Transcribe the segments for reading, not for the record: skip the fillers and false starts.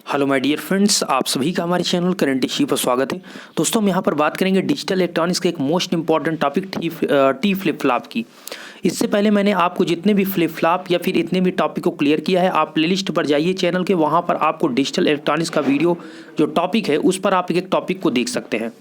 Hello my dear friends, आप सभी का हमारे चैनल करंट इश्यू पर स्वागत है। दोस्तों हम यहाँ पर बात करेंगे डिजिटल इलेक्ट्रॉनिक्स के एक most important topic T flip flop की। इससे पहले मैंने आपको जितने भी फ्लिप फ्लॉप या फिर इतने भी टॉपिक को क्लियर किया है, आप प्लेलिस्ट पर जाइए चैनल के, वहाँ पर आपको डिजिटल इलेक्ट्रॉनिक्स का वीडियो जो टॉपिक है उस पर आप एक टॉपिक को देख सकते हैं।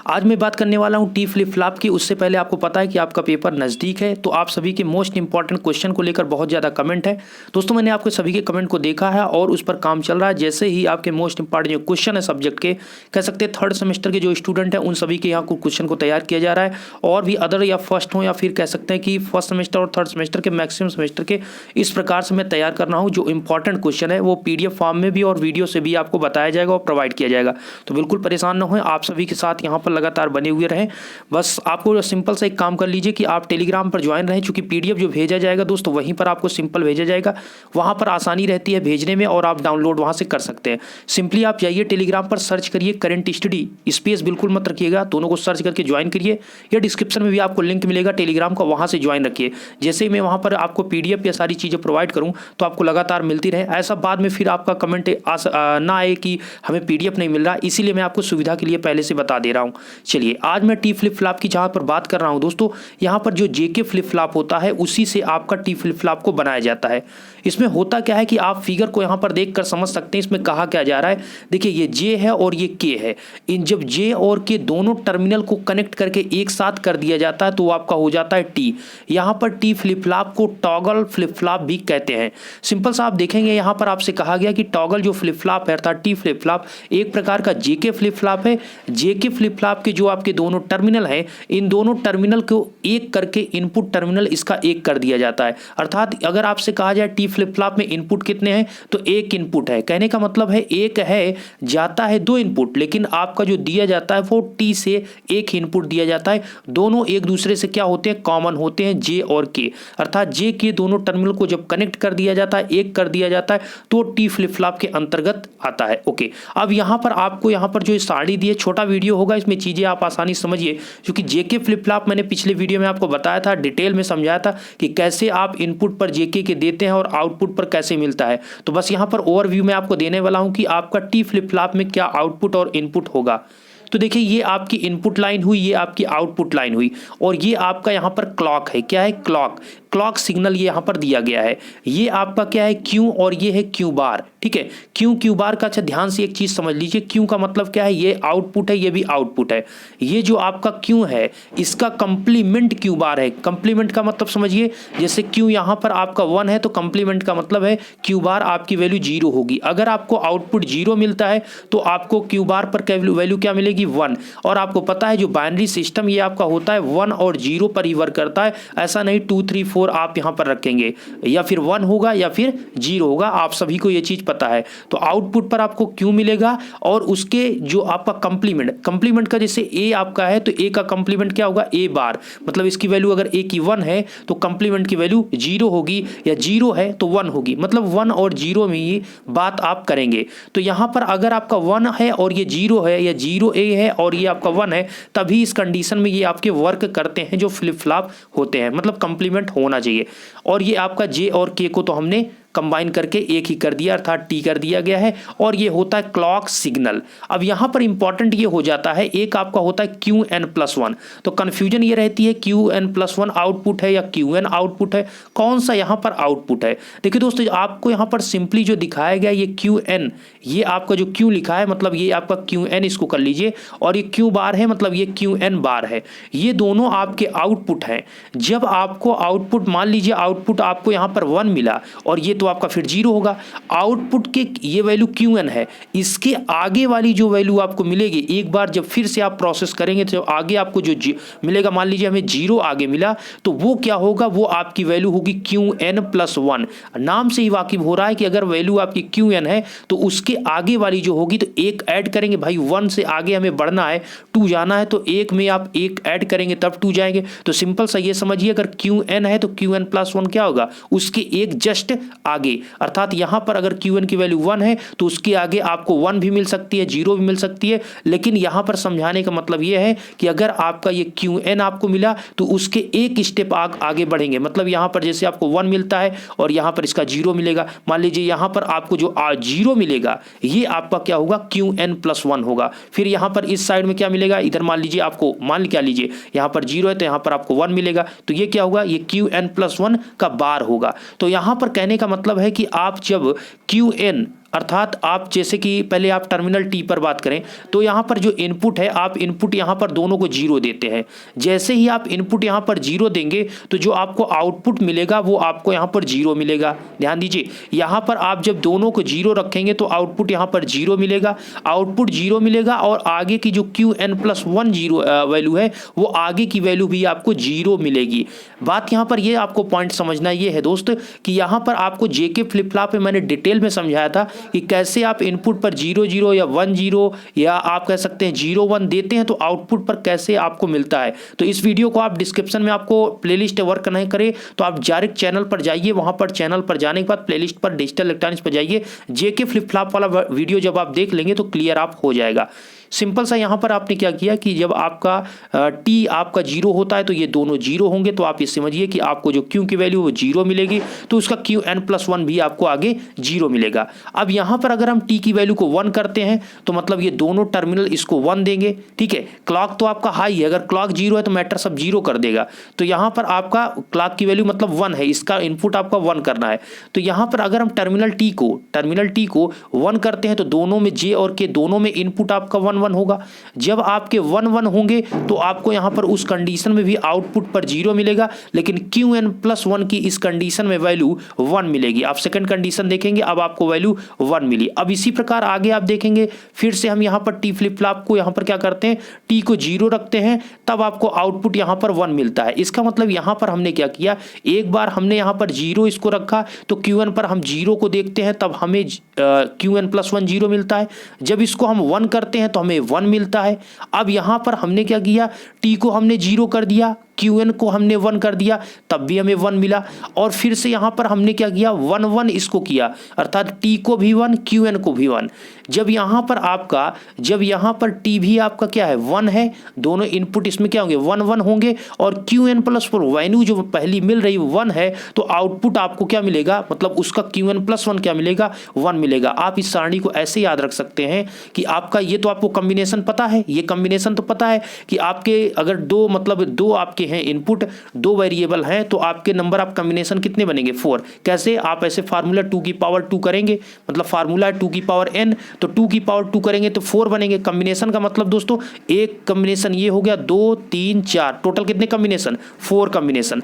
आज मैं बात करने वाला हूँ टी फ्लिप फ्लॉप की। उससे पहले आपको पता है कि आपका पेपर नज़दीक है, तो आप सभी के मोस्ट इंपॉर्टेंट क्वेश्चन को लेकर बहुत ज़्यादा कमेंट है। दोस्तों मैंने आपके सभी के कमेंट को देखा है और उस पर काम चल रहा है। जैसे ही आपके मोस्ट इंपॉर्टेंट जो क्वेश्चन है सब्जेक्ट के, कह सकते हैं थर्ड सेमेस्टर के जो स्टूडेंट हैं उन सभी के यहाँ को क्वेश्चन को तैयार किया जा रहा है। और भी अदर या फर्स्ट हो या फिर कह सकते हैं कि फर्स्ट सेमेस्टर और थर्ड सेमेस्टर के मैक्सिमम सेमेस्टर के, इस प्रकार से मैं तैयार कर रहा हूँ। जो इंपॉर्टेंट क्वेश्चन है वो PDF फॉर्म में भी और वीडियो से भी आपको बताया जाएगा और प्रोवाइड किया जाएगा। तो बिल्कुल परेशान न हो, आप सभी के साथ यहाँ पर लगातार बने हुए रहें। बस आपको सिंपल सा एक काम कर लीजिए कि आप टेलीग्राम पर ज्वाइन रहें, क्योंकि PDF जो भेजा जाएगा दोस्तों वहीं पर आपको सिंपल भेजा जाएगा। वहाँ पर आसानी रहती है भेजने में और आप डाउनलोड वहाँ से कर सकते हैं। सिंपली आप जाइए टेलीग्राम पर, सर्च करिए करंट स्टडी, स्पेस बिल्कुल मत रखिएगा, दोनों को सर्च करके ज्वाइन करिए। या डिस्क्रिप्शन में भी आपको लिंक मिलेगा टेलीग्राम का, वहाँ से ज्वाइन रखिए। जैसे ही मैं वहाँ पर आपको PDF या सारी चीज़ें प्रोवाइड करूँ तो आपको लगातार मिलती रहे। ऐसा बाद में फिर आपका कमेंट ना आए कि हमें PDF नहीं मिल रहा, इसीलिए मैं आपको सुविधा के लिए पहले से बता दे रहा हूँ। चलिए आज मैं टी फ्लिप फ्लॉप की जहाँ पर बात कर रहा हूँ दोस्तों, यहाँ पर जो JK फ्लिप फ्लॉप होता है उसी से आपका टी फ्लिप फ्लॉप को बनाया जाता है। इसमें होता क्या है कि आप फिगर को यहाँ पर देखकर समझ सकते हैं इसमें कहा क्या जा रहा है। देखिए ये J है और ये K है। इन जब J और K दोनों टर्मिनल को कनेक्ट करके एक साथ कर दिया जाता है तो आपका हो जाता है T। यहाँ पर टी फ्लिप फ्लॉप को टॉगल फ्लिप फ्लॉप भी कहते हैं। सिंपल सा आप देखेंगे यहाँ पर आपसे कहा गया कि टॉगल जो फ्लिप फ्लॉप है अर्थात टी फ्लिप फ्लॉप एक प्रकार का JK फ्लिप फ्लॉप है। JK फ्लिप फ्लॉप के जो आपके दोनों टर्मिनल है, इन दोनों टर्मिनल को एक करके इनपुट टर्मिनल इसका एक कर दिया जाता है। अर्थात अगर आपसे कहा जाए टी फ्लिप फ्लॉप में इनपुट कितने हैं, तो एक इनपुट है। कहने का मतलब है एक है, जाता है दो इनपुट, लेकिन आपका जो दिया जाता है वो टी से एक इनपुट दिया जाता है। दोनों एक दूसरे से क्या होते हैं, कॉमन होते हैं, J और K। अर्थात J के दोनों टर्मिनल को जब कनेक्ट कर दिया जाता है, एक कर दिया जाता है, तो टी फ्लिप फ्लॉप के अंतर्गत आता है। ओके, अब यहाँ पर आपको यहाँ पर जो साड़ी दी है, छोटा वीडियो होगा, इसमें चीजें आप आसानी समझिए, क्योंकि JK फ्लिप फ्लॉप मैंने पिछले वीडियो में आपको बताया था, डिटेल में समझाया था कि कैसे आप इनपुट पर JK के देते हैं और आउटपुट पर कैसे मिलता है। तो बस यहाँ पर ओवरव्यू में आपको देने वाला हूँ कि आपका टी फ्लिप फ्लॉप में क्या आउटपुट और इनपुट होगा। तो देखिए ये आपकी इनपुट लाइन हुई, ये आपकी आउटपुट लाइन हुई, और ये आपका यहाँ पर क्लॉक है। क्या है, क्लॉक सिग्नल ये यहाँ पर दिया गया है। ये आपका क्या है, Q, और ये है Q बार। ठीक है, Q बार का अच्छा ध्यान से एक चीज समझ लीजिए। Q का मतलब क्या है, ये आउटपुट है, ये भी आउटपुट है। ये जो आपका Q है इसका कंप्लीमेंट Q बार है। कंप्लीमेंट का मतलब समझिए, जैसे Q यहाँ पर आपका 1 है तो कंप्लीमेंट का मतलब है Q बार आपकी वैल्यू 0 होगी। अगर आपको आउटपुट 0 मिलता है तो आपको Q बार पर वैल्यू क्या मिलेगी, 1। और आपको पता है जो बाइनरी सिस्टम ये आपका होता है 1 और 0 पर ही वर्क करता है। ऐसा नहीं 2 3 4 आप यहाँ पर रखेंगे, या फिर 1 होगा या फिर 0 होगा, आप सभी को ये चीज पता है। तो आउटपुट पर आपको Q मिलेगा और उसके जो आपका कंप्लीमेंट का, जैसे A आपका है तो A का कंप्लीमेंट क्या होगा, A बार। मतलब इसकी वैल्यू अगर A की 1 है तो कंप्लीमेंट की वैल्यू 0 होगी, या 0 है तो 1 होगी। मतलब 1 और 0 में ये बात आप करेंगे। तो यहाँ पर अगर आपका 1 है और ये 0 है, या 0A है और ये आपका 1 है, तभी इस कंडीशन में ये आपके वर्क करते हैं जो फ्लिप फ्लॉप होते हैं। मतलब कंप्लीमेंट होना चाहिए। और ये आपका J और K को तो हमने कंबाइन करके एक ही कर दिया, अर्थात T कर दिया गया है, और ये होता है क्लॉक सिग्नल। अब यहाँ पर इंपॉर्टेंट ये हो जाता है, एक आपका होता है Qn+1। तो कंफ्यूजन ये रहती है Qn+1 आउटपुट है या Qn आउटपुट है, कौन सा यहाँ पर आउटपुट है। देखिए दोस्तों, आपको यहाँ पर सिंपली जो दिखाया गया ये Qn, ये आपका जो Q लिखा है मतलब ये आपका Qn, इसको कर लीजिए, और ये Q बार है मतलब ये Qn बार है। ये दोनों आपके आउटपुट हैं। जब आपको आउटपुट, मान लीजिए आउटपुट आपको यहाँ पर 1 मिला और ये तो आपका फिर 0 होगा। आउटपुट के ये वैल्यू Qn है, इसके आगे वाली जो वैल्यू आपको मिलेगी, एक बार जब फिर से आप प्रोसेस करेंगे तो आगे आपको जो मिलेगा, मान लीजिए हमें 0 आगे मिला, तो वो क्या होगा, वो आपकी वैल्यू होगी Qn+1। नाम से ही वाकिफ हो रहा है कि अगर वैल्यू आपकी Qn है तो उसके आगे वाली जो होगी तो एक ऐड करेंगे। भाई 1 से आगे हमें बढ़ना है, 2 जाना है, तो एक में आप एक ऐड करेंगे तब 2 जाएंगे। तो सिंपल सा ये समझिए, अगर Qn है तो Qn+1 क्या होगा, उसके एक जस्ट आगे, अर्थात यहाँ पर अगर Qn की वैल्यू 1 है तो उसके आगे आपको 1 भी मिल सकती है, 0 भी मिल सकती है। लेकिन यहाँ पर समझाने का मतलब ये है कि अगर आपका ये Qn आपको मिला तो उसके एक स्टेप आगे बढ़ेंगे। मतलब यहाँ पर जैसे आपको 1 मिलता है और यहाँ पर इसका 0 मिलेगा, मान लीजिए यहाँ पर आपको जो 0 मिलेगा ये आपका क्या होगा, Qn+1 होगा। फिर यहाँ पर इस साइड में क्या मिलेगा, इधर मान लीजिए आपको क्या लीजिए यहाँ पर 0 है तो यहाँ पर आपको 1 मिलेगा, तो ये क्या होगा, ये Qn+1 का बार होगा। तो यहाँ पर कहने का मतलब है कि आप जब Qn अर्थात आप जैसे कि पहले आप टर्मिनल टी पर बात करें तो यहाँ पर जो इनपुट है, आप इनपुट यहाँ पर दोनों को 0 देते हैं। जैसे ही आप इनपुट यहाँ पर 0 देंगे तो जो आपको आउटपुट मिलेगा वो आपको यहाँ पर 0 मिलेगा। ध्यान दीजिए, यहाँ पर आप जब दोनों को 0 रखेंगे तो आउटपुट यहाँ पर 0 मिलेगा, आउटपुट 0 मिलेगा और आगे की जो Qn+1 वैल्यू है वो आगे की वैल्यू भी आपको 0 मिलेगी। बात यहाँ पर ये आपको पॉइंट समझना ये है दोस्त कि यहाँ पर आपको जेके फ्लिप फ्लॉप में मैंने डिटेल में समझाया था कि कैसे आप इनपुट पर 0 0 या 1 0 या आप कह सकते हैं 0 1 देते हैं तो आउटपुट पर कैसे आपको मिलता है। तो इस वीडियो को आप डिस्क्रिप्शन में आपको प्लेलिस्ट वर्क नहीं करे तो आप डायरेक्ट चैनल पर जाइए, वहां पर चैनल पर जाने के बाद प्लेलिस्ट पर डिजिटल इलेक्ट्रॉनिक्स पर जाइए, जेके फ्लिप फ्लॉप वाला वीडियो जब आप देख लेंगे तो क्लियर आप हो जाएगा। सिंपल सा यहाँ पर आपने क्या किया कि जब आपका टी आपका 0 होता है तो ये दोनों 0 होंगे, तो आप ये समझिए कि आपको जो Q की वैल्यू वो 0 मिलेगी तो उसका Qn+1 भी आपको आगे 0 मिलेगा। अब यहाँ पर अगर हम टी की वैल्यू को 1 करते हैं तो मतलब ये दोनों टर्मिनल इसको 1 देंगे। ठीक है, क्लॉक तो आपका हाई है, अगर क्लॉक 0 है तो मैटर सब 0 कर देगा। तो यहाँ पर आपका क्लॉक की वैल्यू मतलब 1 है, इसका इनपुट आपका 1 करना है। तो यहाँ पर अगर हम टर्मिनल टी को 1 करते हैं तो दोनों में जे और के दोनों में इनपुट आपका 1 1 होगा। जब आपके 1 1 होंगे तो आपको यहां पर उस कंडीशन में भी आउटपुट पर 0 मिलेगा, लेकिन Qn+1 की इस कंडीशन में वैल्यू 1 मिलेगी। आप सेकंड कंडीशन देखेंगे, अब आपको वैल्यू 1 मिली। अब इसी प्रकार आगे आप देखेंगे फिर से हम यहां पर टी फ्लिप फ्लॉप को यहां पर क्या करते हैं, टी को 0 रखते हैं, तब आपको आउटपुट यहां पर 1 मिलता है। इसका मतलब यहां पर हमने क्या किया, एक बार हमने यहां पर 0 इसको रखा तो Qn पर हम 0 को देखते हैं तब हमें Qn+1 0 मिलता है। जब इसको हम 1 करते हैं तो हमें 1 मिलता है। अब यहां पर हमने क्या किया, टी को हमने 0 कर दिया, Qn को हमने 1 कर दिया, तब भी हमें 1 मिला। और फिर से यहां पर हमने क्या किया, 1 1 इसको किया, अर्थात टी को भी 1 Qn को भी 1। जब यहां पर टी भी आपका क्या है 1 है, दोनों इनपुट इसमें क्या होंगे 1 1 होंगे और Qn+1 वैल्यू जो पहली मिल रही 1 है तो आउटपुट आपको क्या मिलेगा, मतलब उसका Qn+1 क्या मिलेगा, 1 मिलेगा। आप इस सारणी को ऐसे याद रख सकते हैं कि आपका ये तो आपको कॉम्बिनेशन पता है, ये कॉम्बिनेशन तो पता है कि आपके अगर दो आपके हैं इनपुट, 2 वेरिएबल हैं तो आपके नंबर ऑफ कॉम्बिनेशन कितने बनेंगे 4। कैसे, आप ऐसे फार्मूला 2 की पावर 2 करेंगे, मतलब फार्मूला 2 की पावर n, तो 2 की पावर 2 करेंगे तो 4 बनेंगे। कॉम्बिनेशन का मतलब दोस्तों एक कॉम्बिनेशन ये हो गया, 2 3 4, टोटल कितने कॉम्बिनेशन, 4 कॉम्बिनेशन।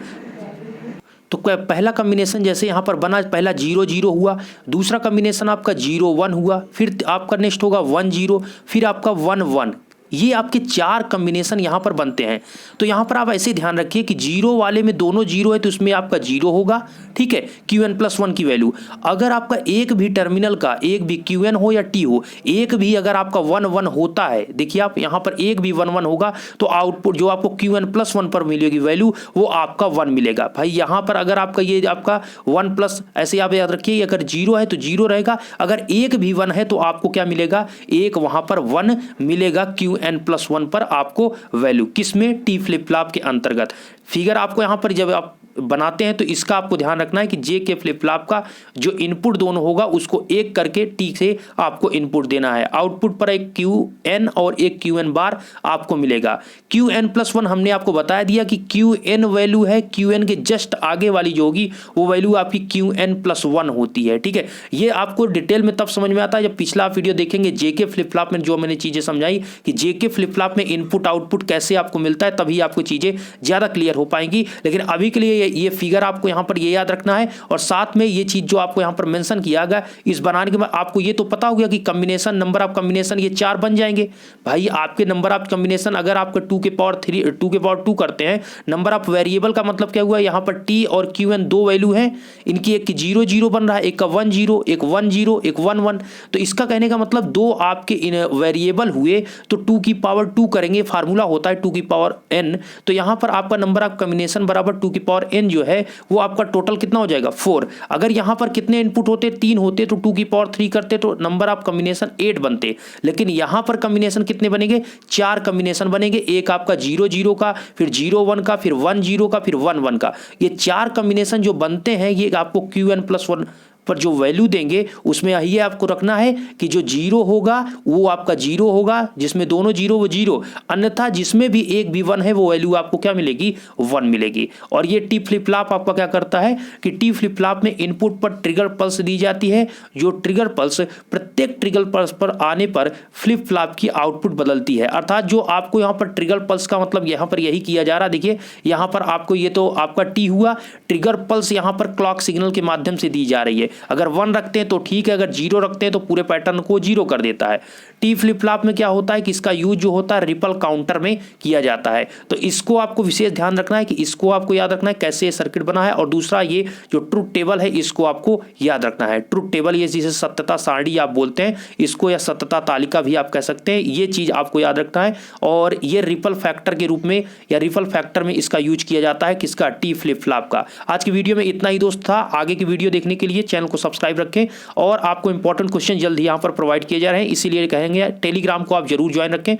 तो पहला कॉम्बिनेशन जैसे यहाँ पर बना, पहला 0 0 हुआ, दूसरा कॉम्बिनेशन आपका 0 1 हुआ, फिर आपका नेक्स्ट होगा 1 0, फिर आपका 1 1। ये आपके 4 कॉम्बिनेशन यहाँ पर बनते हैं। तो यहाँ पर आप ऐसे ध्यान रखिए कि 0 वाले में दोनों 0 है तो उसमें आपका 0 होगा। ठीक है, Qn+1 की वैल्यू, अगर आपका एक भी टर्मिनल का, एक भी Qn हो या T हो, एक भी अगर आपका 1 1 होता है, देखिए आप यहाँ पर एक भी 1 1 होगा तो आउटपुट जो आपको Qn+1 पर मिलेगी वैल्यू वो आपका 1 मिलेगा। भाई यहाँ पर अगर आपका ये आपका 1 प्लस, ऐसे आप याद रखिए अगर 0 है तो 0 रहेगा, अगर एक भी 1 है तो आपको क्या मिलेगा, एक वहां पर 1 मिलेगा Qn+1 पर आपको वैल्यू, किसमें, टी फ्लिप फ्लॉप के अंतर्गत। फिगर आपको यहां पर जब आप बनाते हैं तो इसका आपको ध्यान रखना है कि जे के फ्लिप फ्लॉप का जो इनपुट दोनों होगा उसको एक करके टी से आपको इनपुट देना है। आउटपुट पर एक Qn और एक Qn बार आपको मिलेगा। Qn+1 हमने आपको बता दिया कि Qn वैल्यू है, Qn के जस्ट आगे वाली जो होगी वो वैल्यू आपकी Qn+1 होती है। ठीक है, ये आपको डिटेल में तब समझ में आता है जब पिछला वीडियो देखेंगे जेके फ्लिप फ्लॉप में, जो मैंने चीजें समझाई कि जेके फ्लिप फ्लॉप में इनपुट आउटपुट कैसे आपको मिलता है, तभी आपको चीजें ज्यादा क्लियर हो पाएंगी। लेकिन अभी के लिए ये फिगर आपको यहां पर ये याद रखना है, और साथ में ये चीज जो आपको यहां पर मेंशन किया गया, इस बनाने के बाद आपको ये तो पता हो गया कि कॉम्बिनेशन, नंबर ऑफ कॉम्बिनेशन ये 4 बन जाएंगे। भाई आपके नंबर ऑफ कॉम्बिनेशन अगर आपके 2 के पावर 2 करते हैं, नंबर ऑफ वेरिएबल का मतलब क्या हुआ, यहां पर टी और Qn 2 वैल्यू हैं, इनकी एक 0 0 बन रहा है, एक का 1 0, एक 1 0, एक 1 1। तो इसका कहने का मतलब 2 आपके वेरिएबल हुए तो 2 की पावर 2 करेंगे, फार्मूला होता है 2 की पावर n, तो यहां पर आपका नंबर ऑफ कॉम्बिनेशन बराबर 2 की पावर n जो है वो आपका टोटल कितना हो जाएगा 4। अगर यहाँ पर कितने इनपुट होते 3 होते तो 2 की पावर 3 करते तो नंबर ऑफ कॉम्बिनेशन 8 बनते, लेकिन यहाँ पर कॉम्बिनेशन कितने बनेंगे 4 कॉम्बिनेशन बनेंगे। एक आपका 0 0 का, फिर 0 1 का, फिर 1 0 का, फिर 1 1 का। ये 4 कॉम्बिनेशन जो बनते हैं ये आपको Qn+1 पर जो वैल्यू देंगे उसमें ये आपको रखना है कि जो 0 होगा वो आपका 0 होगा, जिसमें दोनों 0 वो 0, अन्यथा जिसमें भी एक भी 1 है वो वैल्यू आपको क्या मिलेगी 1 मिलेगी। और ये टी फ्लिप फ्लॉप आपका क्या करता है कि टी फ्लिप फ्लॉप में इनपुट पर ट्रिगर पल्स दी जाती है। जो ट्रिगर पल्स प्रत्येक ट्रिगर पल्स पर आने पर फ्लिप फ्लॉप की आउटपुट बदलती है। अर्थात जो आपको यहाँ पर ट्रिगर पल्स का मतलब यहाँ पर यही किया जा रहा है। देखिए यहाँ पर आपको ये तो आपका टी हुआ, ट्रिगर पल्स यहाँ पर क्लॉक सिग्नल के माध्यम से दी जा रही है। अगर 1 रखते हैं तो ठीक है, अगर 0 रखते हैं तो पूरे पैटर्न को 0 कर देता है। टी फ्लिप फ्लॉप में क्या होता है कि इसका यूज जो होता है रिपल काउंटर में किया जाता है। तो इसको आपको विशेष ध्यान रखना है कि इसको आपको याद रखना है कैसे ये सर्किट बना है। और दूसरा ये जो ट्रुथ टेबल है इसको आपको याद रखना है। ट्रुथ टेबल ये जिसे सत्यता सारणी आप बोलते हैं इसको, या सत्यता तालिका भी आप कह सकते हैं, ये चीज आपको याद रखना है। और ये रिपल फैक्टर के रूप में या रिपल फैक्टर में इसका यूज किया जाता है किसका टी फ्लिप फ्लॉप का। आज की वीडियो में इतना ही दोस्त था। आगे की वीडियो देखने के लिए चैनल को सब्सक्राइब रखें और आपको इंपॉर्टेंट क्वेश्चन जल्द ही यहाँ पर प्रोवाइड किए जा रहे हैं, इसीलिए कहेंगे टेलीग्राम को आप जरूर ज्वाइन रखें।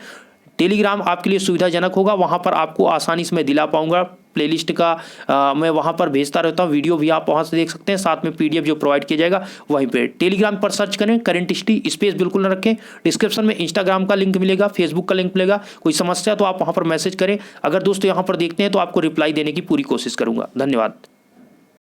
टेलीग्राम आपके लिए सुविधाजनक होगा, वहाँ पर आपको आसानी से मैं दिला पाऊंगा प्लेलिस्ट का मैं वहाँ पर भेजता रहता हूँ, वीडियो भी आप वहाँ से देख सकते हैं, साथ में PDF जो प्रोवाइड किया जाएगा वहीं पे। टेलीग्राम पर सर्च करें करंट हिस्ट्री, स्पेस बिल्कुल न रखें। डिस्क्रिप्शन में इंस्टाग्राम का लिंक मिलेगा, फेसबुक का लिंक मिलेगा। कोई समस्या तो आप वहाँ पर मैसेज करें। अगर दोस्तों यहाँ पर देखते हैं तो आपको रिप्लाई देने की पूरी कोशिश करूँगा। धन्यवाद।